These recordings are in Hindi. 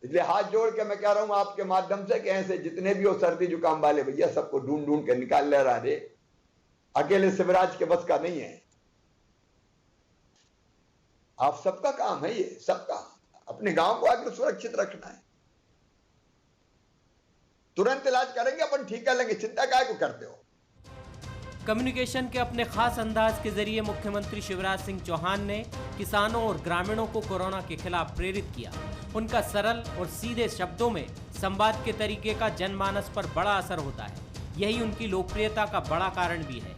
इसलिए हाथ जोड़ के मैं कह रहा हूं आपके माध्यम से कि ऐसे जितने भी हो सर्दी जुकाम वाले भैया सबको ढूंढ ढूंढ के निकाल ले रहा रे, अकेले शिवराज के बस का नहीं है। आप सबका काम है, ये सबका अपने गांव को आगे सुरक्षित रखना है। तुरंत इलाज करेंगे अपन, ठीक कर लेंगे, चिंता काहे को करते हो। कम्युनिकेशन के अपने खास अंदाज के जरिए मुख्यमंत्री शिवराज सिंह चौहान ने किसानों और ग्रामीणों को कोरोना के खिलाफ प्रेरित किया। उनका सरल और सीधे शब्दों में संवाद के तरीके का जनमानस पर बड़ा असर होता है। यही उनकी लोकप्रियता का बड़ा कारण भी है।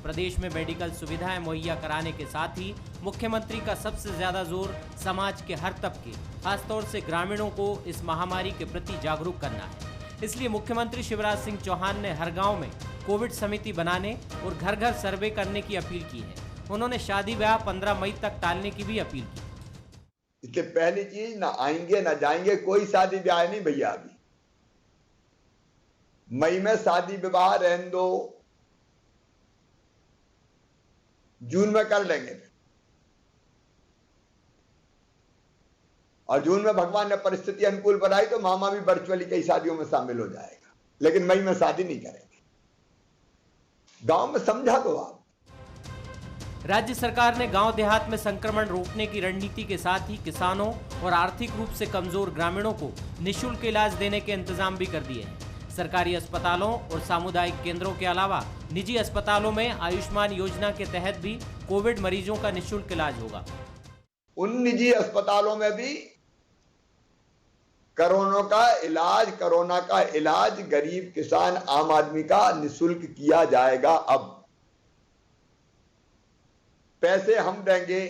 प्रदेश में मेडिकल सुविधाएं मुहैया कराने के साथ ही मुख्यमंत्री का सबसे ज्यादा जोर समाज के हर तबके, खासतौर से ग्रामीणों को इस महामारी के प्रति जागरूक करना है। इसलिए मुख्यमंत्री शिवराज सिंह चौहान ने हर गांव में कोविड समिति बनाने और घर घर सर्वे करने की अपील की है। उन्होंने शादी ब्याह 15 मई तक टालने की भी अपील की। इसलिए पहली चीज, ना आएंगे ना जाएंगे, कोई शादी ब्याह नहीं भैया। अभी मई में शादी विवाह रहने दो, जून में कर लेंगे। और जून में भगवान ने परिस्थिति अनुकूल बनाई तो मामा भी वर्चुअली कई शादियों में शामिल हो जाएगा, लेकिन मई में शादी नहीं करेंगे। गांव में समझा दो आप। राज्य सरकार ने गांव देहात में संक्रमण रोकने की रणनीति के साथ ही किसानों और आर्थिक रूप से कमजोर ग्रामीणों को निःशुल्क इलाज देने के इंतजाम भी कर दिए हैं। सरकारी अस्पतालों और सामुदायिक केंद्रों के अलावा निजी अस्पतालों में आयुष्मान योजना के तहत भी कोविड मरीजों का निःशुल्क इलाज होगा। उन निजी अस्पतालों में भी कोरोना का इलाज गरीब किसान आम आदमी का निःशुल्क किया जाएगा। अब पैसे हम देंगे।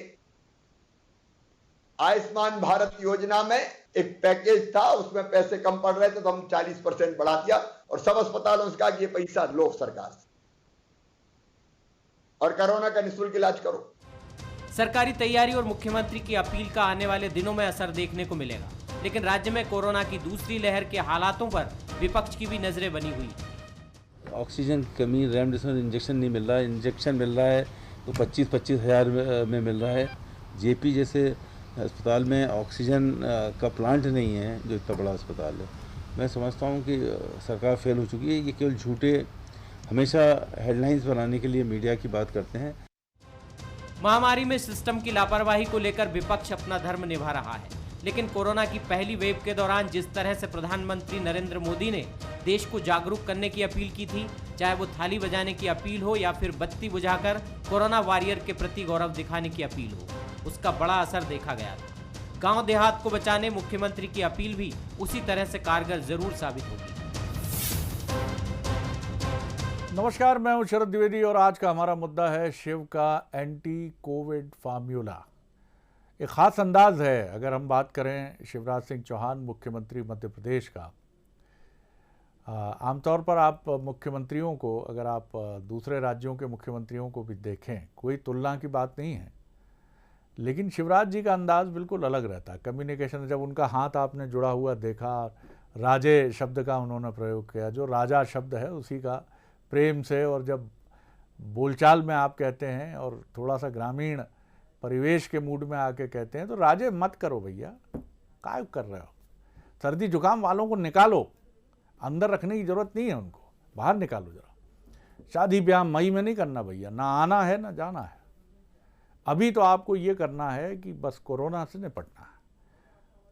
आयुष्मान भारत योजना में एक पैकेज था, उसमें पैसे कम पड़ रहे थे तो हम 40% बढ़ा दिया और सब अस्पतालों से कहा कि ये पैसा लो सरकार से और कोरोना का निःशुल्क इलाज करो। सरकारी तैयारी और मुख्यमंत्री की अपील का आने वाले दिनों में असर देखने को मिलेगा, लेकिन राज्य में कोरोना की दूसरी लहर के हालातों पर विपक्ष की भी नजरें बनी हुई। ऑक्सीजन की कमी, रेमडेसिविर इंजेक्शन नहीं मिल रहा है, इंजेक्शन मिल रहा है तो 25-25 हज़ार में मिल रहा है। जेपी जैसे अस्पताल में ऑक्सीजन का प्लांट नहीं है, जो इतना बड़ा अस्पताल है। मैं समझता हूँ कि सरकार फेल हो चुकी है। ये केवल झूठे हमेशा हेडलाइंस बनाने के लिए मीडिया की बात करते हैं। महामारी में सिस्टम की लापरवाही को लेकर विपक्ष अपना धर्म निभा रहा है, लेकिन कोरोना की पहली वेव के दौरान जिस तरह से प्रधानमंत्री नरेंद्र मोदी ने देश को जागरूक करने की अपील की थी, चाहे वो थाली बजाने की अपील हो या फिर बत्ती बुझाकर कोरोना वॉरियर के प्रति गौरव दिखाने की अपील हो, उसका बड़ा असर देखा गया था। गांव देहात को बचाने मुख्यमंत्री की अपील भी उसी तरह से कारगर जरूर साबित होगी। नमस्कार, मैं हूं शरद द्विवेदी और आज का हमारा मुद्दा है शिव का एंटी कोविड फार्मूला। एक ख़ास अंदाज है अगर हम बात करें शिवराज सिंह चौहान मुख्यमंत्री मध्य प्रदेश का। आमतौर पर आप मुख्यमंत्रियों को, अगर आप दूसरे राज्यों के मुख्यमंत्रियों को भी देखें, कोई तुलना की बात नहीं है, लेकिन शिवराज जी का अंदाज बिल्कुल अलग रहता है। कम्युनिकेशन, जब उनका हाथ आपने जुड़ा हुआ देखा, राजे शब्द का उन्होंने प्रयोग किया, जो राजा शब्द है उसी का प्रेम से, और जब बोलचाल में आप कहते हैं और थोड़ा सा ग्रामीण परिवेश के मूड में आके कहते हैं तो राजे मत करो भैया, काय कर रहे हो। सर्दी जुकाम वालों को निकालो, अंदर रखने की ज़रूरत नहीं है, उनको बाहर निकालो जरा। शादी ब्याह मई में नहीं करना भैया, ना आना है ना जाना है। अभी तो आपको ये करना है कि बस कोरोना से निपटना है,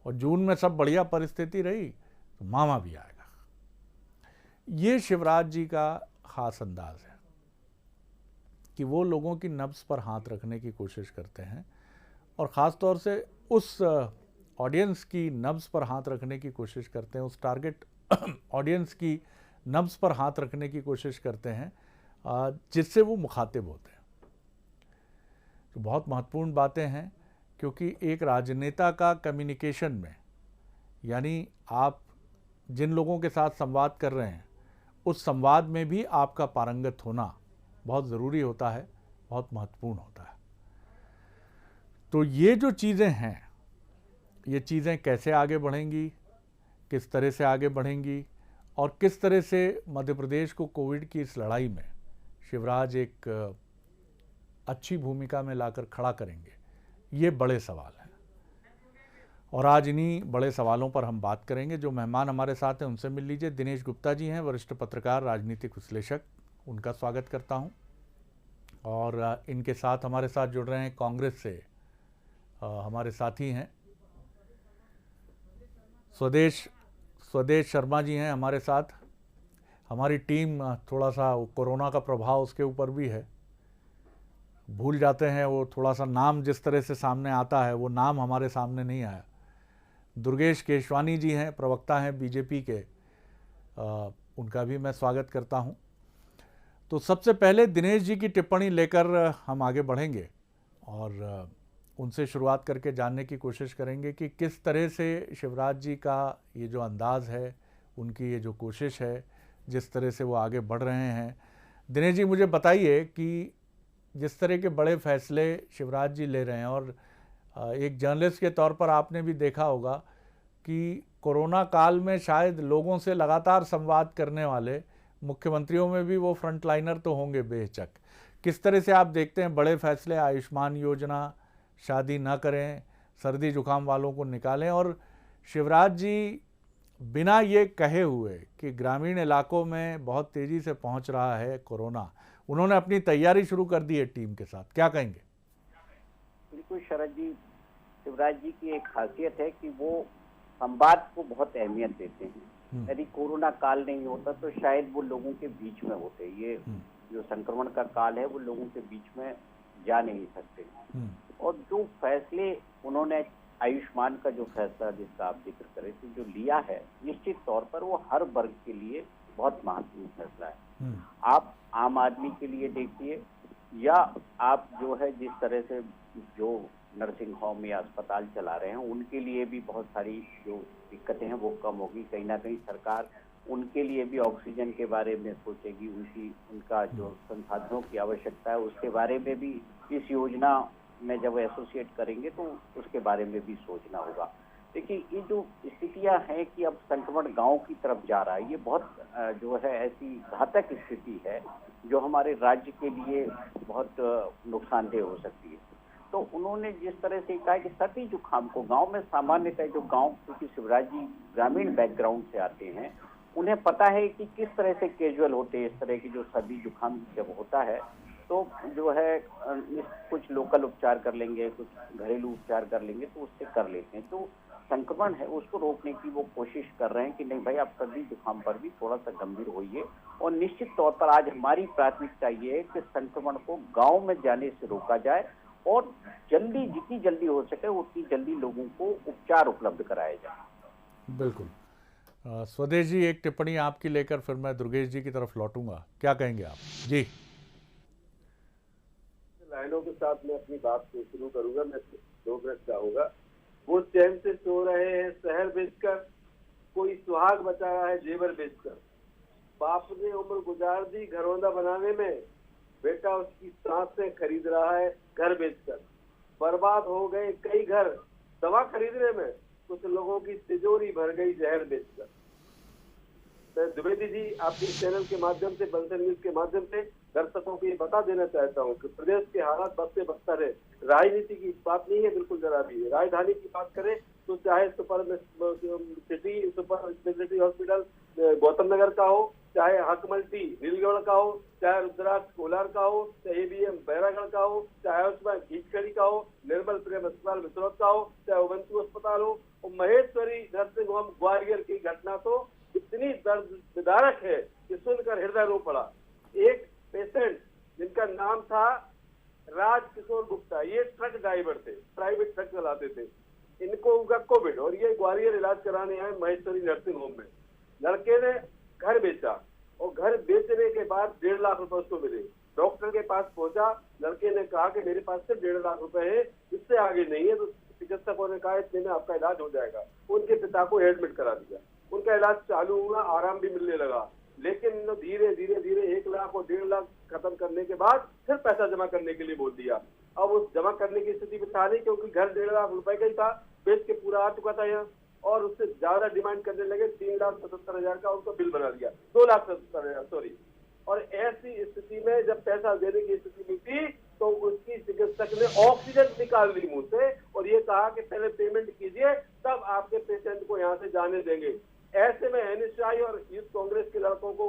और जून में सब बढ़िया परिस्थिति रही तो मामा भी आएगा। ये शिवराज जी का ख़ास अंदाज है कि वो लोगों की नब्ज़ पर हाथ रखने की कोशिश करते हैं, और ख़ास तौर से उस ऑडियंस की नब्ज़ पर हाथ रखने की कोशिश करते हैं, उस टारगेट ऑडियंस की नब्ज़ पर हाथ रखने की कोशिश करते हैं जिससे वो मुखातिब होते हैं। तो बहुत महत्वपूर्ण बातें हैं, क्योंकि एक राजनेता का कम्युनिकेशन में, यानी आप जिन लोगों के साथ संवाद कर रहे हैं उस संवाद में भी आपका पारंगत होना बहुत ज़रूरी होता है, बहुत महत्वपूर्ण होता है। तो ये जो चीज़ें हैं, ये चीज़ें कैसे आगे बढ़ेंगी, किस तरह से आगे बढ़ेंगी, और किस तरह से मध्य प्रदेश को कोविड की इस लड़ाई में शिवराज एक अच्छी भूमिका में लाकर खड़ा करेंगे, ये बड़े सवाल हैं। और आज इन्हीं बड़े सवालों पर हम बात करेंगे। जो मेहमान हमारे साथ हैं उनसे मिल लीजिए। दिनेश गुप्ता जी हैं, वरिष्ठ पत्रकार, राजनीतिक विश्लेषक, उनका स्वागत करता हूं। और इनके साथ हमारे साथ जुड़ रहे हैं कांग्रेस से हमारे साथी हैं स्वदेश शर्मा जी हैं हमारे साथ। हमारी टीम थोड़ा सा कोरोना का प्रभाव उसके ऊपर भी है, भूल जाते हैं, वो थोड़ा सा नाम जिस तरह से सामने आता है वो नाम हमारे सामने नहीं आया। दुर्गेश केशवानी जी हैं, प्रवक्ता हैं बीजेपी के, उनका भी मैं स्वागत करता हूं। तो सबसे पहले दिनेश जी की टिप्पणी लेकर हम आगे बढ़ेंगे और उनसे शुरुआत करके जानने की कोशिश करेंगे कि किस तरह से शिवराज जी का ये जो अंदाज़ है, उनकी ये जो कोशिश है, जिस तरह से वो आगे बढ़ रहे हैं। दिनेश जी मुझे बताइए कि जिस तरह के बड़े फैसले शिवराज जी ले रहे हैं, और एक जर्नलिस्ट के तौर पर आपने भी देखा होगा कि कोरोना काल में शायद लोगों से लगातार संवाद करने वाले मुख्यमंत्रियों में भी वो फ्रंटलाइनर तो होंगे बेशक। किस तरह से आप देखते हैं बड़े फैसले, आयुष्मान योजना, शादी ना करें, सर्दी जुकाम वालों को निकालें, और शिवराज जी बिना ये कहे हुए कि ग्रामीण इलाकों में बहुत तेज़ी से पहुंच रहा है कोरोना, उन्होंने अपनी तैयारी शुरू कर दी है टीम के साथ, क्या कहेंगे? बिल्कुल शरद जी, शिवराज जी की एक खासियत है कि वो संवाद को बहुत अहमियत देते हैं। यदि कोरोना काल नहीं होता तो शायद वो लोगों के बीच में होते। ये जो संक्रमण का काल है वो लोगों के बीच में जा नहीं सकते। और जो फैसले उन्होंने, आयुष्मान का जो फैसला जिसका आप जिक्र करें थे, जो लिया है, निश्चित तौर पर वो हर वर्ग के लिए बहुत महत्वपूर्ण फैसला है। आप आम आदमी के लिए देखिए, या आप जो है जिस तरह से जो नर्सिंग होम या अस्पताल चला रहे हैं, उनके लिए भी बहुत सारी जो दिक्कतें हैं वो कम होगी। कहीं ना कहीं सरकार उनके लिए भी ऑक्सीजन के बारे में सोचेगी, उनका जो संसाधनों की आवश्यकता है उसके बारे में भी इस योजना में जब एसोसिएट करेंगे तो उसके बारे में भी सोचना होगा। देखिए, ये जो स्थितियां हैं कि अब संक्रमण गांव की तरफ जा रहा है, ये बहुत जो है ऐसी घातक स्थिति है जो हमारे राज्य के लिए बहुत नुकसानदेह हो सकती है। तो उन्होंने जिस तरह से कहा कि सर्दी जुकाम को गांव में सामान्यतः, जो गांव, क्योंकि शिवराज जी ग्रामीण बैकग्राउंड से आते हैं, उन्हें पता है कि किस तरह से कैजुअल होते हैं इस तरह की जो सर्दी जुकाम जब होता है, तो जो है कुछ लोकल उपचार कर लेंगे, कुछ घरेलू उपचार कर लेंगे, तो उससे कर लेते हैं। तो संक्रमण है उसको रोकने की वो कोशिश कर रहे हैं कि नहीं भाई, आप सर्दी जुकाम पर भी थोड़ा सा गंभीर होइए। और निश्चित तौर पर आज हमारी प्राथमिकता ये है कि संक्रमण को गांव में जाने से रोका जाए और जल्दी, जितनी जल्दी हो सके उतनी जल्दी लोगों को उपचार उपलब्ध कराया जाए। बिल्कुल। स्वदेश जी, एक टिप्पणी आपकी लेकर फिर मैं दुर्गेश जी की तरफ लौटूंगा, क्या कहेंगे आप? जी, लाइनों के साथ मैं अपनी बात को शुरू करूंगा। मैं 2 मिनट चाहूंगा। वो चैन से सो रहे हैं शहर बेचकर, कोई सुहाग बचा रहा है जेवर बेचकर। बाप ने उम्र गुजार दी घरौंदा बनाने में, बेटा उसकी सांसें खरीद रहा है घर बेचकर। बर्बाद हो गए कई घर दवा खरीदने में, कुछ लोगों की तिजोरी भर गई जहर बेचकर। मैं द्विवेदी जी, आपके चैनल के माध्यम से, बंसल न्यूज के माध्यम से दर्शकों को ये बता देना चाहता हूँ कि प्रदेश के हालात बद से बदतर है। राजनीति की बात नहीं है बिल्कुल जरा भी। राजधानी की बात करें तो चाहे super speciality hospital Gautam Nagar का हो, चाहे हक मल्टी रीलगढ़ का हो, चाहे रुद्राक्ष कोलार का हो, चाहे ABM बैरागढ़ का हो, चाहे उसमें घीचकड़ी का हो, निर्मल प्रेम अस्पताल विश्रोत का हो, चाहे उबंटू अस्पताल हो, और महेश्वरी नर्सिंग होम ग्वालियर की घटना तो इतनी दर्द विदारक है कि सुनकर हृदय रो पड़ा। एक पेशेंट जिनका नाम था राज किशोर गुप्ता, ये ट्रक ड्राइवर थे, प्राइवेट ट्रक चलाते थे। इनको हुआ कोविड और ये ग्वालियर इलाज कराने आए महेश्वरी नर्सिंग होम में। लड़के ने घर बेचा और घर बेचने के बाद 1.5 लाख रुपए उसको मिले। डॉक्टर के पास पहुंचा, लड़के ने कहा कि मेरे पास सिर्फ 1.5 लाख रुपए है, इससे आगे नहीं है। तो चिकित्सकों ने कहा इतने में आपका इलाज हो जाएगा। उनके पिता को एडमिट करा दिया, उनका इलाज चालू हुआ, आराम भी मिलने लगा। लेकिन धीरे धीरे 1 लाख और 1.5 लाख खत्म करने के बाद फिर पैसा जमा करने के लिए बोल दिया। अब उस जमा करने की स्थिति में था नहीं, क्योंकि घर 1.5 लाख रुपए का ही था, बेच के पूरा आ चुका था यहाँ, और उससे ज्यादा डिमांड करने लगे। 3,77,000 का उनको बिल बना दिया, 2,77,000 सॉरी। और ऐसी स्थिति में जब पैसा देने की स्थिति मिलती तो उसकी चिकित्सक ने ऑक्सीजन निकाल ली मुंह से और ये कहा कि पहले पेमेंट कीजिए तब आपके पेशेंट को यहाँ से जाने देंगे। ऐसे में एनएसआई और यूथ कांग्रेस के लड़कों को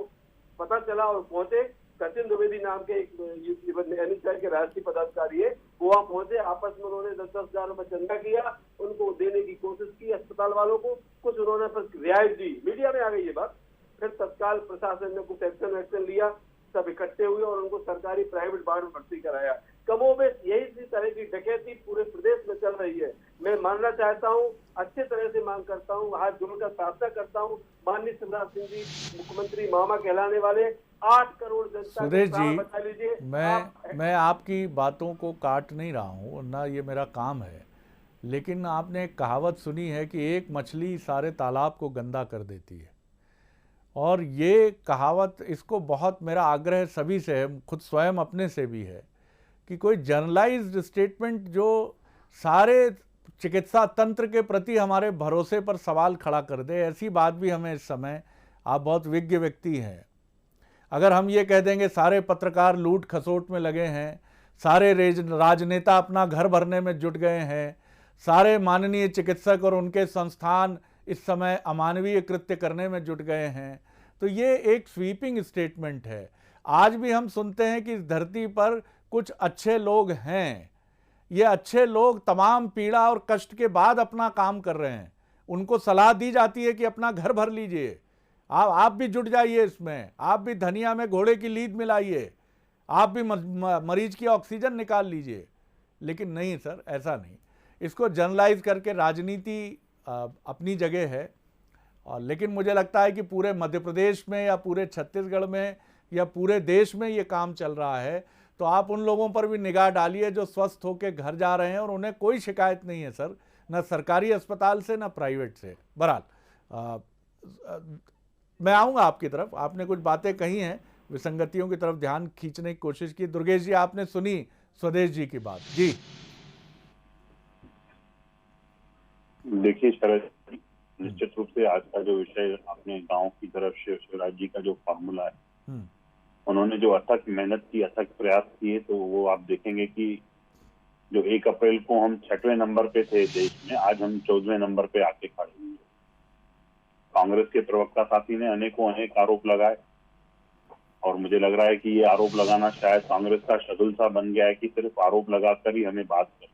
पता चला और पहुंचे। सचिन द्विवेदी नाम के एक एनएसआई के राष्ट्रीय पदाधिकारी है, वो वहां पहुंचे। आपस में उन्होंने 10-10 हजार रुपए चंदा किया, उनको देने की कोशिश की अस्पताल वालों को, कुछ उन्होंने पर रियायत दी। मीडिया में आ गई ये बात। फिर तत्काल प्रशासन ने कुछ एक्शन लिया, सब इकट्ठे हुए और उनको सरकारी प्राइवेट वार्ड में भर्ती कराया। कमोबेश यही सी तरह की डकैती पूरे प्रदेश में चल रही है। मैं मानना चाहता हूं, अच्छे तरह से मांग करता हूं, हाथ जोड़कर प्रार्थना करता हूं, माननीय शिवराज सिंह जी मुख्यमंत्री मामा कहलाने वाले, 8 करोड़ जनता सुदेश जी, बचा लीजिए। मैं आपकी बातों को काट नहीं रहा हूँ, ना ये मेरा काम है, लेकिन आपने एक कहावत सुनी है कि एक मछली सारे तालाब को गंदा कर देती है, और ये कहावत, इसको बहुत मेरा आग्रह सभी से है, खुद स्वयं अपने से भी है, कि कोई जर्नलाइज्ड स्टेटमेंट जो सारे चिकित्सा तंत्र के प्रति हमारे भरोसे पर सवाल खड़ा कर दे, ऐसी बात भी हमें इस समय, आप बहुत विज्ञ व्यक्ति हैं, अगर हम ये कह देंगे सारे पत्रकार लूट खसोट में लगे हैं, सारे राजनेता अपना घर भरने में जुट गए हैं, सारे माननीय चिकित्सक और उनके संस्थान इस समय अमानवीय कृत्य करने में जुट गए हैं, तो ये एक स्वीपिंग स्टेटमेंट है। आज भी हम सुनते हैं कि इस धरती पर कुछ अच्छे लोग हैं, ये अच्छे लोग तमाम पीड़ा और कष्ट के बाद अपना काम कर रहे हैं, उनको सलाह दी जाती है कि अपना घर भर लीजिए, आप भी जुट जाइए इसमें, आप भी धनिया में घोड़े की लीद मिलाइए, आप भी मरीज की ऑक्सीजन निकाल लीजिए। लेकिन नहीं सर, ऐसा नहीं, इसको जर्नलाइज करके राजनीति अपनी जगह है, और लेकिन मुझे लगता है कि पूरे मध्य प्रदेश में या पूरे छत्तीसगढ़ में या पूरे देश में ये काम चल रहा है, तो आप उन लोगों पर भी निगाह डालिए जो स्वस्थ होकर घर जा रहे हैं और उन्हें कोई शिकायत नहीं है सर, ना सरकारी अस्पताल से ना प्राइवेट से। बहरहाल मैं आऊँगा आपकी तरफ, आपने कुछ बातें कही हैं, विसंगतियों की तरफ ध्यान खींचने की कोशिश की। दुर्गेश जी, आपने सुनी स्वदेश जी की बात जी? देखिए शरद, निश्चित रूप से आज का जो विषय आपने गांव की तरफ शिवराज जी का जो फार्मूला है, उन्होंने जो अथक मेहनत की, अथक प्रयास किए, तो वो आप देखेंगे कि जो 1 अप्रैल को हम 6वें नंबर पे थे देश में, आज हम 14वें नंबर पे आके खड़े हुए। कांग्रेस के प्रवक्ता साथी ने अनेक आरोप लगाए, और मुझे लग रहा है कि ये आरोप लगाना शायद कांग्रेस का शेड्यूल सा बन गया है कि सिर्फ आरोप लगाकर ही हमें बात करनी।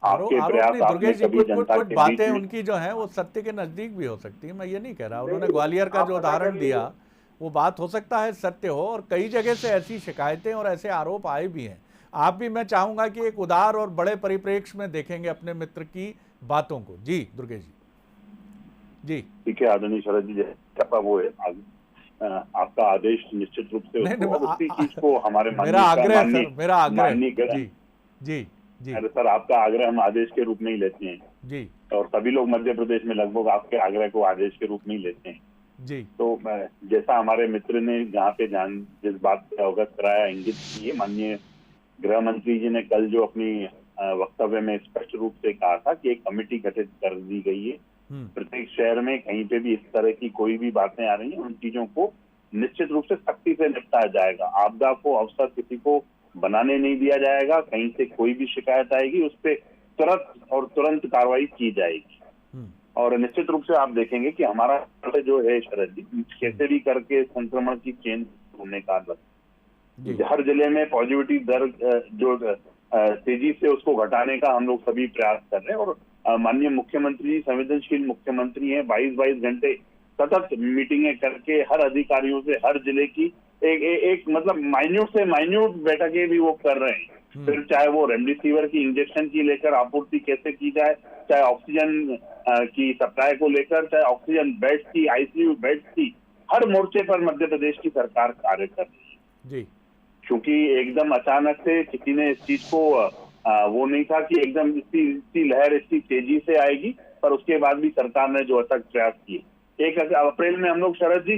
आपके प्रयास, आपने कभी जनता के बातें उनकी जो है वो सत्य के नजदीक भी हो सकती है, मैं ये नहीं कह रहा। उन्होंने ग्वालियर का जो उदाहरण दिया वो बात हो सकता है सत्य हो, और कई जगह से ऐसी शिकायतें और ऐसे आरोप आए भी हैं। आप भी, मैं चाहूंगा कि एक उदार और बड़े परिप्रेक्ष्य में देखेंगे अपने मित्र की बातों को। जी दुर्गेश जी। ठीक है आदरणीय शरद जी, जैसा वो है आपका आदेश निश्चित रूप से उसी चीज को हमारे मेरा आग्रह जी। अरे सर, आपका आग्रह हम आदेश के रूप में ही लेते हैं जी, और सभी लोग मध्य प्रदेश में लगभग आपके आग्रह को आदेश के रूप में ही लेते हैं जी। तो जैसा हमारे मित्र ने जहाँ पे जिस बात से अवगत कराया, इंगित किए, माननीय गृह मंत्री जी ने कल जो अपनी वक्तव्य में स्पष्ट रूप से कहा था कि एक कमेटी गठित कर दी गई है, प्रत्येक शहर में कहीं पे भी इस तरह की कोई भी बातें आ रही हैं, उन चीजों को निश्चित रूप से सख्ती से निपटाया जाएगा। आपदा को अवसर किसी को बनाने नहीं दिया जाएगा। कहीं से कोई भी शिकायत आएगी उस पर तुरंत कार्रवाई की जाएगी। और निश्चित रूप से आप देखेंगे कि हमारा जो है शरद जी, कैसे भी करके संक्रमण की चेन होने का हर जिले में पॉजिटिविटी दर जो तेजी से उसको घटाने का हम लोग सभी प्रयास कर रहे हैं। और माननीय मुख्यमंत्री संवेदनशील मुख्यमंत्री हैं, 22 घंटे सतत मीटिंगें करके हर अधिकारियों से हर जिले की एक मतलब माइन्यूट से माइन्यूट बैठकें भी वो कर रहे हैं। फिर चाहे वो रेमडेसिविर की इंजेक्शन की लेकर आपूर्ति कैसे की जाए, चाहे ऑक्सीजन की सप्लाई को लेकर, चाहे ऑक्सीजन बेड्स की, आईसीयू बेड्स की, हर मोर्चे पर मध्य प्रदेश की सरकार कार्य कर रही है। क्योंकि एकदम अचानक से किसी ने इस चीज को वो नहीं था कि एकदम इसकी लहर इतनी तेजी से आएगी, पर उसके बाद भी सरकार ने जो अथक प्रयास किए। 1 अप्रैल में हम लोग शरद जी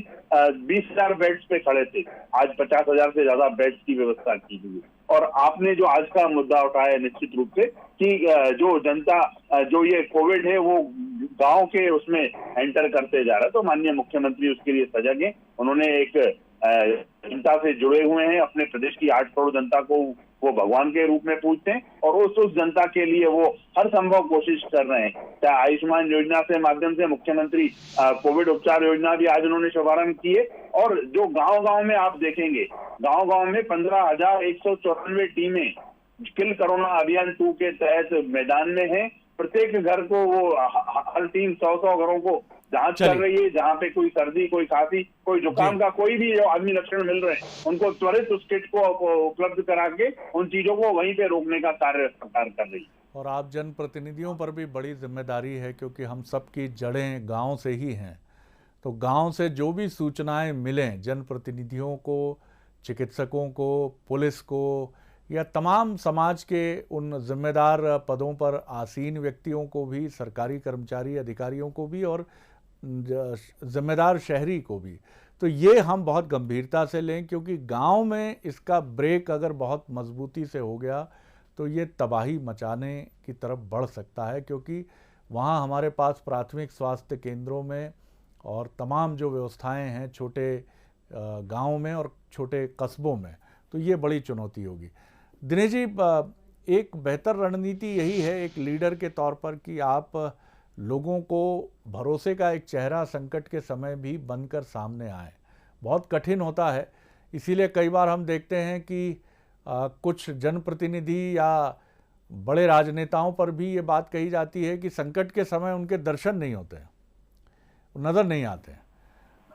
20,000 बेड्स पे खड़े थे, आज 50,000 से ज्यादा बेड्स की व्यवस्था की गई। और आपने जो आज का मुद्दा उठाया है निश्चित रूप से कि जो जनता जो ये कोविड है वो गांव के उसमें एंटर करते जा रहा है, तो माननीय मुख्यमंत्री उसके लिए सजग है। उन्होंने एक जनता से जुड़े हुए हैं, अपने प्रदेश की 8 करोड़ जनता को वो भगवान के रूप में पूजते हैं और उस जनता के लिए वो हर संभव कोशिश कर रहे हैं। चाहे आयुष्मान योजना से माध्यम से मुख्यमंत्री कोविड उपचार योजना भी आज उन्होंने शुभारंभ की है, और जो गांव-गांव में आप देखेंगे, गांव-गांव में 15,194 टीमें किल कोरोना अभियान 2 के तहत मैदान में है। प्रत्येक घर को वो हर टीम 100 घरों को जांच कर रही है। जहां पे कोई सर्दी, कोई खांसी, कोई जुकाम का कोई भी जो आदमी लक्षण मिल रहे हैं, उनको त्वरित उस किट को उपलब्ध करा के उन चीजों को वहीं पे रोकने का कार्य सरकार कर रही है। और आप जनप्रतिनिधियों पर भी बड़ी जिम्मेदारी है, क्योंकि हम सबकी जड़ें गांव से ही हैं। तो गांव से जो भी सूचनाएं मिलें जनप्रतिनिधियों को, चिकित्सकों को, पुलिस को या तमाम समाज के उन जिम्मेदार पदों पर आसीन व्यक्तियों को भी, सरकारी कर्मचारी अधिकारियों को भी और जिम्मेदार शहरी को भी, तो ये हम बहुत गंभीरता से लें, क्योंकि गांव में इसका ब्रेक अगर बहुत मजबूती से हो गया तो ये तबाही मचाने की तरफ बढ़ सकता है। क्योंकि वहाँ हमारे पास प्राथमिक स्वास्थ्य केंद्रों में और तमाम जो व्यवस्थाएं हैं छोटे गाँव में और छोटे कस्बों में, तो ये बड़ी चुनौती होगी। दिनेश जी, एक बेहतर रणनीति यही है एक लीडर के तौर पर कि आप लोगों को भरोसे का एक चेहरा संकट के समय भी बनकर सामने आए। बहुत कठिन होता है, इसीलिए कई बार हम देखते हैं कि कुछ जनप्रतिनिधि या बड़े राजनेताओं पर भी ये बात कही जाती है कि संकट के समय उनके दर्शन नहीं होते, नज़र नहीं आते,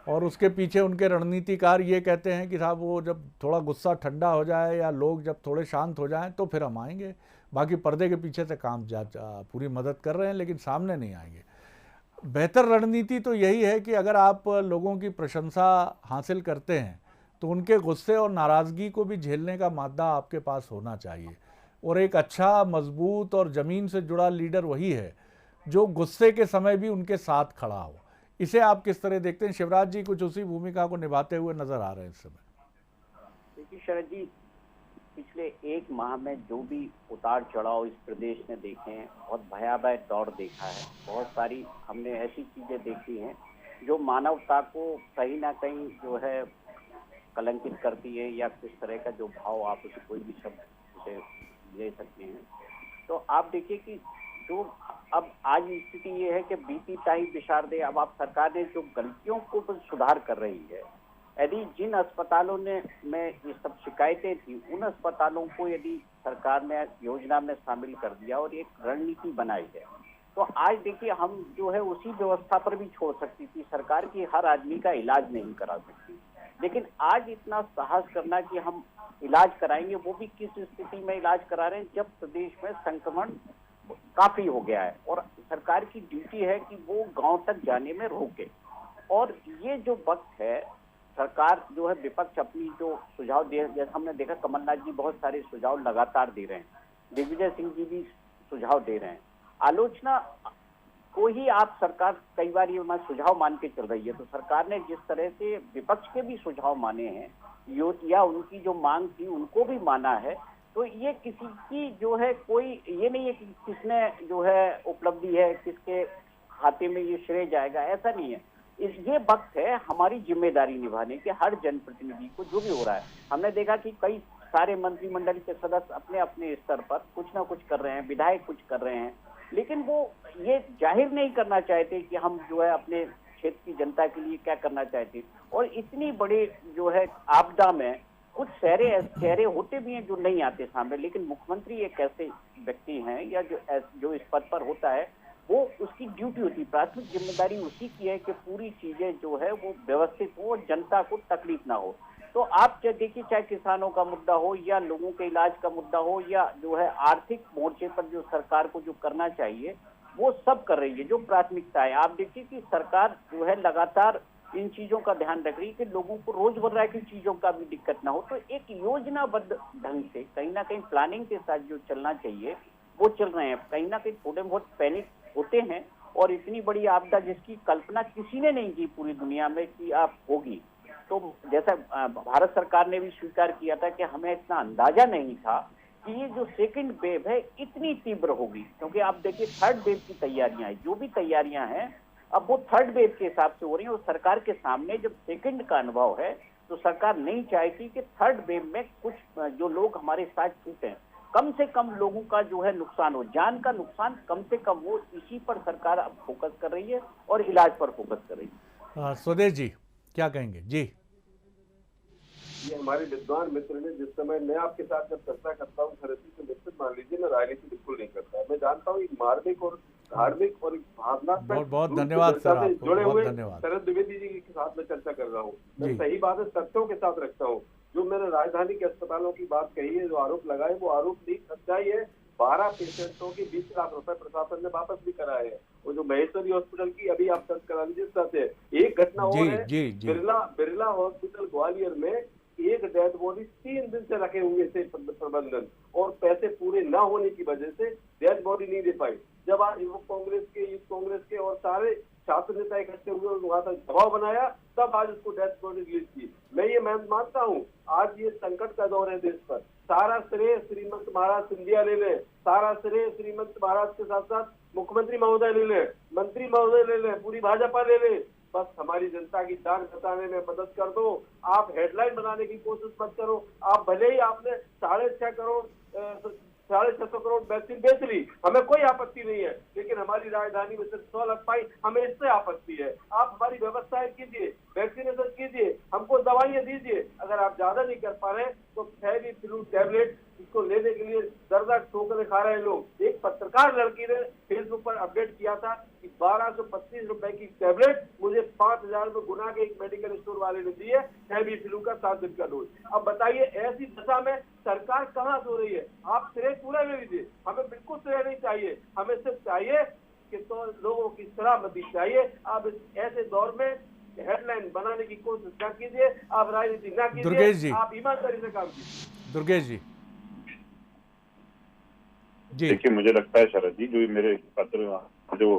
और उसके पीछे उनके रणनीतिकार ये कहते हैं कि साहब वो जब थोड़ा गुस्सा ठंडा हो जाए या लोग जब थोड़े शांत हो जाएं तो फिर हम आएंगे, बाकी पर्दे के पीछे से काम पूरी मदद कर रहे हैं लेकिन सामने नहीं आएंगे। बेहतर रणनीति तो यही है कि अगर आप लोगों की प्रशंसा हासिल करते हैं तो उनके गुस्से और नाराज़गी को भी झेलने का मादा आपके पास होना चाहिए। और एक अच्छा, मजबूत और ज़मीन से जुड़ा लीडर वही है जो गुस्से के समय भी उनके साथ खड़ा हो। इसे आप किस तरह देखते हैं? शिवराज जी कुछ उसी भूमिका को निभाते हुए नजर आ रहे हैं इस समय। देखिए शरद जी, पिछले 1 माह में जो भी उतार चढ़ाव इस प्रदेश ने देखे हैं, बहुत भयावह दौर देखा है, बहुत सारी हमने ऐसी चीजें देखी हैं जो मानवता को कहीं ना कहीं जो है कलंकित करती है, या किस तरह का जो भाव आप उसे कोई भी शब्द उसे ले सकते हैं। तो आप देखिए कि जो अब आज स्थिति ये है कि बीती ताई बिशार दे, अब आप सरकार ने जो गलतियों को सुधार कर रही है, यदि जिन अस्पतालों में ये सब शिकायतें थी, उन अस्पतालों को यदि सरकार ने योजना में शामिल कर दिया और एक रणनीति बनाई है, तो आज देखिए हम जो है उसी व्यवस्था पर भी छोड़ सकती थी। सरकार की हर आदमी का इलाज नहीं करा सकती, लेकिन आज इतना साहस करना कि हम इलाज कराएंगे, वो भी किस स्थिति में इलाज करा रहे हैं जब प्रदेश में संक्रमण काफी हो गया है, और सरकार की ड्यूटी है कि वो गांव तक जाने में रोके। और ये जो वक्त है, सरकार जो है विपक्ष अपनी जो सुझाव दे, जैसे हमने देखा कमलनाथ जी बहुत सारे सुझाव लगातार दे रहे हैं, दिग्विजय सिंह जी भी सुझाव दे रहे हैं, आलोचना को ही आप सरकार कई बार ये सुझाव मान के चल रही है। तो सरकार ने जिस तरह से विपक्ष के भी सुझाव माने हैं या उनकी जो मांग थी उनको भी माना है, तो ये किसी की जो है कोई ये नहीं है कि किसने जो है उपलब्धि है, किसके खाते में ये श्रेय जाएगा, ऐसा नहीं है। ये वक्त है हमारी जिम्मेदारी निभाने के, हर जनप्रतिनिधि को जो भी हो रहा है। हमने देखा कि कई सारे मंत्रिमंडल के सदस्य अपने अपने स्तर पर कुछ ना कुछ कर रहे हैं, विधायक कुछ कर रहे हैं, लेकिन वो ये जाहिर नहीं करना चाहते कि हम जो है अपने क्षेत्र की जनता के लिए क्या करना चाहते। और इतनी बड़ी जो है आपदा में कुछ चेहरे होते भी हैं जो नहीं आते सामने, लेकिन मुख्यमंत्री एक ऐसे व्यक्ति हैं या जो इस पद पर होता है, वो उसकी ड्यूटी होती है, प्राथमिक जिम्मेदारी उसी की है कि पूरी चीजें जो है वो व्यवस्थित हो और जनता को तकलीफ ना हो। तो आप देखिए, चाहे किसानों का मुद्दा हो या लोगों के इलाज का मुद्दा हो या जो है आर्थिक मोर्चे पर जो सरकार को जो करना चाहिए वो सब कर रही है, जो प्राथमिकता है। आप देखिए कि सरकार जो है लगातार इन चीजों का ध्यान रख रही है कि लोगों को रोजमर्रा की चीजों का भी दिक्कत ना हो। तो एक योजनाबद्ध ढंग से कहीं ना कहीं प्लानिंग के साथ जो चलना चाहिए वो चल रहे हैं। कहीं ना कहीं थोड़े बहुत पैनिक होते हैं, और इतनी बड़ी आपदा जिसकी कल्पना किसी ने नहीं की पूरी दुनिया में कि आप होगी। तो जैसा भारत सरकार ने भी स्वीकार किया था कि हमें इतना अंदाजा नहीं था कि ये जो सेकंड वेव है इतनी तीव्र होगी, क्योंकि आप देखिए थर्ड वेव की तैयारियां हैं, जो भी तैयारियां हैं अब वो थर्ड वेव के हिसाब से हो रही है। और सरकार के सामने जब सेकंड का अनुभव है तो सरकार नहीं चाहती कि थर्ड वेव में कुछ जो लोग हमारे साथ छूटे, कम से कम लोगों का जो है नुकसान हो, जान का नुकसान कम से कम हो, इसी पर सरकार अब फोकस कर रही है और इलाज पर फोकस कर रही है। स्वदेश जी क्या कहेंगे? जी, ये हमारे विद्वान मित्र ने जिस समय मैं आपके साथ जब चर्चा करता हूँ खरसी से निश्चित मान लीजिए मैं राजनीति बिल्कुल नहीं करता। मैं जानता हूँ एक मार्मिक और धार्मिक और भावनात्मक बहुत बहुत धन्यवाद सर, आपको जुड़े बहुत हुए धन्यवाद। शरद द्विवेदी जी के साथ में चर्चा कर रहा हूँ। मैं जी। सही बात है तथ्यों के साथ रखता हूँ। जो मैंने राजधानी के अस्पतालों की बात कही है, जो आरोप लगाए, वो आरोप नहीं सच्चाई है। 12 पेशेंटों के 20 लाख रुपए प्रशासन ने वापस भी कराए हैं। वो जो महेश्वरी हॉस्पिटल की अभी आप सर्च करा लीजिए सत्य। एक घटना और है, बिरला हॉस्पिटल ग्वालियर में एक डेड बॉडी 3 दिन से रखे हुए थे प्रबंधन, और पैसे पूरे न होने की वजह से डेड बॉडी नहीं दे पाई। जब आज युवक कांग्रेस के, यूथ कांग्रेस के और सारे छात्र नेता इकट्ठे हुए और वहां तक दबाव बनाया, तब आज उसको डेड बॉडी रिलीज की। मैं ये मानता हूँ आज ये संकट का दौर है देश पर। सारा श्रेय श्रीमंत महाराज सिंधिया ले ले, सारा श्रेय श्रीमंत महाराज के साथ साथ मुख्यमंत्री महोदय ले ले, मंत्री महोदय ले ले, पूरी भाजपा ले ले। बस हमारी जनता की जान बचाने में मदद कर दो। आप हेडलाइन बनाने की कोशिश मत करो। आप भले ही आपने 650 करोड़ वैक्सीन बेच ली, हमें कोई आपत्ति नहीं है, लेकिन हमारी राजधानी में सिर्फ 100 लग पाई, हमें इससे आपत्ति है। आप हमारी व्यवस्थाएं कीजिए, वैक्सीनेशन कीजिए, हमको दवाइयां दीजिए। अगर आप ज्यादा नहीं कर पा रहे तो फेविपिलू टैबलेट इसको लेने के लिए दर्द ठोकरे खा रहे लोग। एक पत्रकार लड़की ने फेसबुक पर अपडेट किया था कि 1225 रुपए की टैबलेट मुझे 5000 में गुना के एक मेडिकल स्टोर वाले ने दी है, फेविपिलू का 7 दिन का डोज। अब बताइए ऐसी दशा में सरकार कहाँ सो रही है? आप श्रेय पूरा ले लीजिए, हमें बिल्कुल श्रेय नहीं चाहिए, हमें सिर्फ चाहिए कि तो लोगों की सलामती चाहिए। आप ऐसे दौर में हेडलाइन बनाने की कोशिश न कीजिए, आप राजनीति न कीजिए, आप ईमानदारी से काम कीजिए। दुर्गेश जी देखिए, मुझे लगता है शरद जी, जो मेरे पत्र जो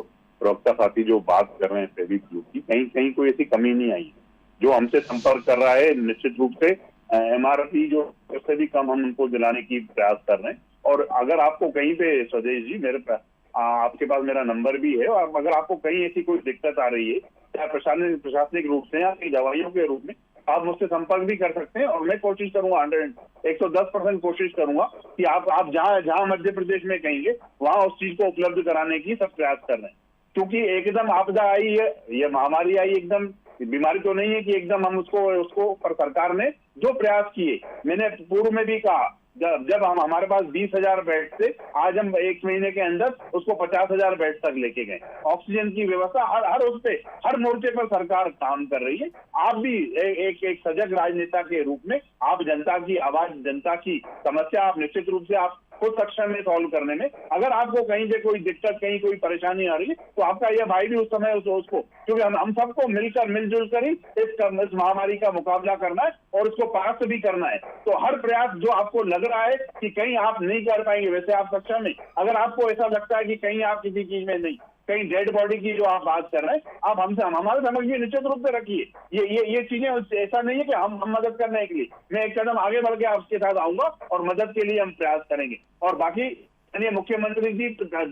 प्रवक्ता साथी जो बात कर रहे हैं फेविपिलू की, कहीं कहीं कोई ऐसी कमी नहीं आई है। जो हमसे संपर्क कर रहा है निश्चित रूप से MRP जो उससे भी कम हम उनको दिलाने की प्रयास कर रहे हैं। और अगर आपको कहीं पे स्वदेश जी, आपके पास मेरा नंबर भी है, और अगर आपको कहीं ऐसी कोई दिक्कत आ रही है चाहे प्रशासनिक रूप से या दवाइयों के रूप में, आप मुझसे संपर्क भी कर सकते हैं। और मैं कोशिश करूंगा 110% कोशिश करूंगा कि आप जहां मध्य प्रदेश में कहेंगे वहां उस चीज को उपलब्ध कराने की सब प्रयास कर रहे हैं। क्योंकि एकदम आपदा आई है, ये महामारी आई, एकदम बीमारी तो नहीं है कि एकदम हम उसको पर सरकार ने जो प्रयास किए, मैंने पूर्व में भी कहा, जब हमारे पास 20,000 बेड थे, आज हम 1 महीने के अंदर उसको 50,000 बेड तक लेके गए। ऑक्सीजन की व्यवस्था हर मोर्चे पर सरकार काम कर रही है। आप भी एक सजग राजनेता के रूप में आप जनता की आवाज, जनता की समस्या आप निश्चित रूप से आप खुद सक्षम है सॉल्व करने में। अगर आपको कहीं से कोई दिक्कत, कहीं कोई परेशानी आ रही है, तो आपका यह भाई भी उस समय उसको, क्योंकि हम सबको मिलजुल कर ही इस महामारी का मुकाबला करना है और इसको परास्त भी करना है। तो हर प्रयास जो आपको लग रहा है कि कहीं आप नहीं कर पाएंगे, वैसे आप सक्षम है। अगर आपको ऐसा लगता है कि कहीं आप किसी चीज में नहीं, कहीं डेड बॉडी की जो आप बात कर रहे हैं, आप हमारे समझ में निश्चित रूप से रखिए। ये चीजें ऐसा नहीं है कि हम मदद करने के लिए, मैं एक कदम आगे बढ़ के आपके साथ आऊंगा और मदद के लिए हम प्रयास करेंगे। और बाकी माननीय मुख्यमंत्री जी,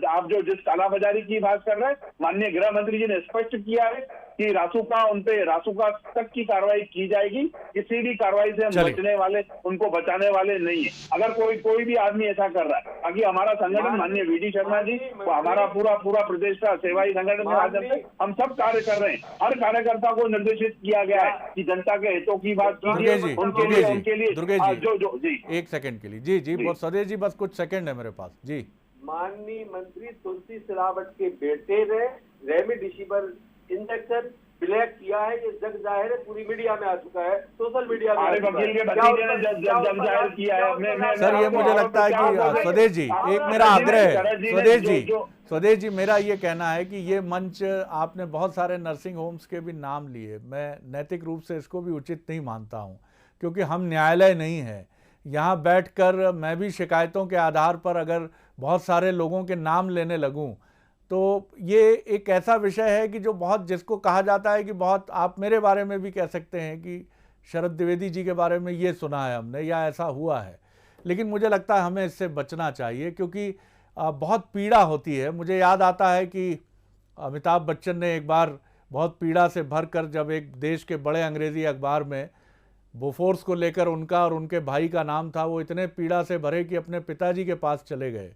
आप जो जिस कालाबाजारी की बात कर रहे हैं, माननीय गृह मंत्री जी ने स्पष्ट किया है कि रासुका तक की कार्रवाई की जाएगी। किसी भी कार्रवाई से हम उनको बचाने वाले नहीं है। अगर कोई भी आदमी ऐसा कर रहा है, बाकी हमारा संगठन माननीय VD शर्मा जी, हमारा पूरा प्रदेश का सेवाई संगठन के माध्यम से हम सब कार्य कर रहे हैं। हर कार्यकर्ता को निर्देशित किया गया है कि जनता के हितों की बात कीजिए, उनके लिए जी 1 सेकंड के लिए जी स्वदेश जी, बस कुछ सेकंड है मेरे पास जी। माननीय मंत्री तुलसी सिलावट के बेटे ने रेमडेसिविर इंजेक्शन ब्लैक किया है, ये जग जाहिर है, पूरी मीडिया में आ चुका है, सोशल मीडिया में। वकील के भतीजे ने जग जाहिर किया है। सर ये मुझे लगता है कि स्वदेश जी, एक मेरा आग्रह है स्वदेश जी, मेरा ये कहना है कि ये मंच आपने बहुत सारे नर्सिंग होम्स के भी नाम लिए, मैं नैतिक रूप से इसको भी उचित नहीं मानता हूँ, क्योंकि हम न्यायालय नहीं है। यहाँ बैठकर मैं भी शिकायतों के आधार पर अगर बहुत सारे लोगों के नाम लेने लगूं तो ये एक ऐसा विषय है कि जो बहुत, जिसको कहा जाता है कि बहुत, आप मेरे बारे में भी कह सकते हैं कि शरद द्विवेदी जी के बारे में ये सुना है हमने या ऐसा हुआ है, लेकिन मुझे लगता है हमें इससे बचना चाहिए क्योंकि बहुत पीड़ा होती है। मुझे याद आता है कि अमिताभ बच्चन ने एक बार बहुत पीड़ा से भरकर जब एक देश के बड़े अंग्रेज़ी अखबार में बोफोर्स को लेकर उनका और उनके भाई का नाम था, वो इतने पीड़ा से भरे कि अपने पिताजी के पास चले गए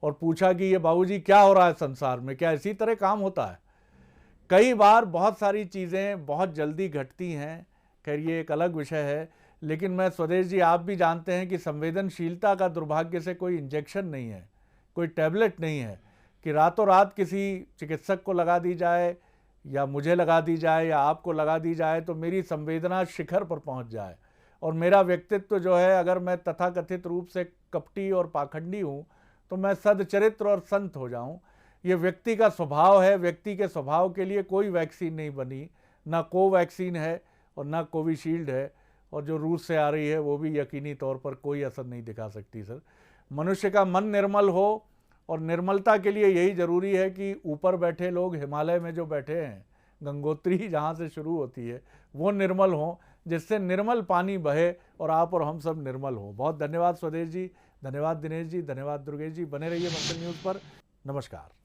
और पूछा कि ये बाबूजी क्या हो रहा है संसार में, क्या इसी तरह काम होता है। कई बार बहुत सारी चीज़ें बहुत जल्दी घटती हैं, खैर ये एक अलग विषय है, लेकिन मैं स्वदेश जी आप भी जानते हैं कि संवेदनशीलता का दुर्भाग्य से कोई इंजेक्शन नहीं है, कोई टैबलेट नहीं है कि रातों रात किसी चिकित्सक को लगा दी जाए या मुझे लगा दी जाए या आपको लगा दी जाए तो मेरी संवेदना शिखर पर पहुंच जाए और मेरा व्यक्तित्व जो है, अगर मैं तथाकथित रूप से कपटी और पाखंडी हूं तो मैं सदचरित्र और संत हो जाऊं। ये व्यक्ति का स्वभाव है, व्यक्ति के स्वभाव के लिए कोई वैक्सीन नहीं बनी, ना कोवैक्सीन है और ना कोविशील्ड है, और जो रूस से आ रही है वो भी यकीनी तौर पर कोई असर नहीं दिखा सकती। सर, मनुष्य का मन निर्मल हो, और निर्मलता के लिए यही ज़रूरी है कि ऊपर बैठे लोग, हिमालय में जो बैठे हैं, गंगोत्री जहाँ से शुरू होती है, वो निर्मल हों, जिससे निर्मल पानी बहे और आप और हम सब निर्मल हों। बहुत धन्यवाद स्वदेश जी, धन्यवाद दिनेश जी, धन्यवाद दुर्गेश जी। बने रहिए मंथन न्यूज़ पर। नमस्कार।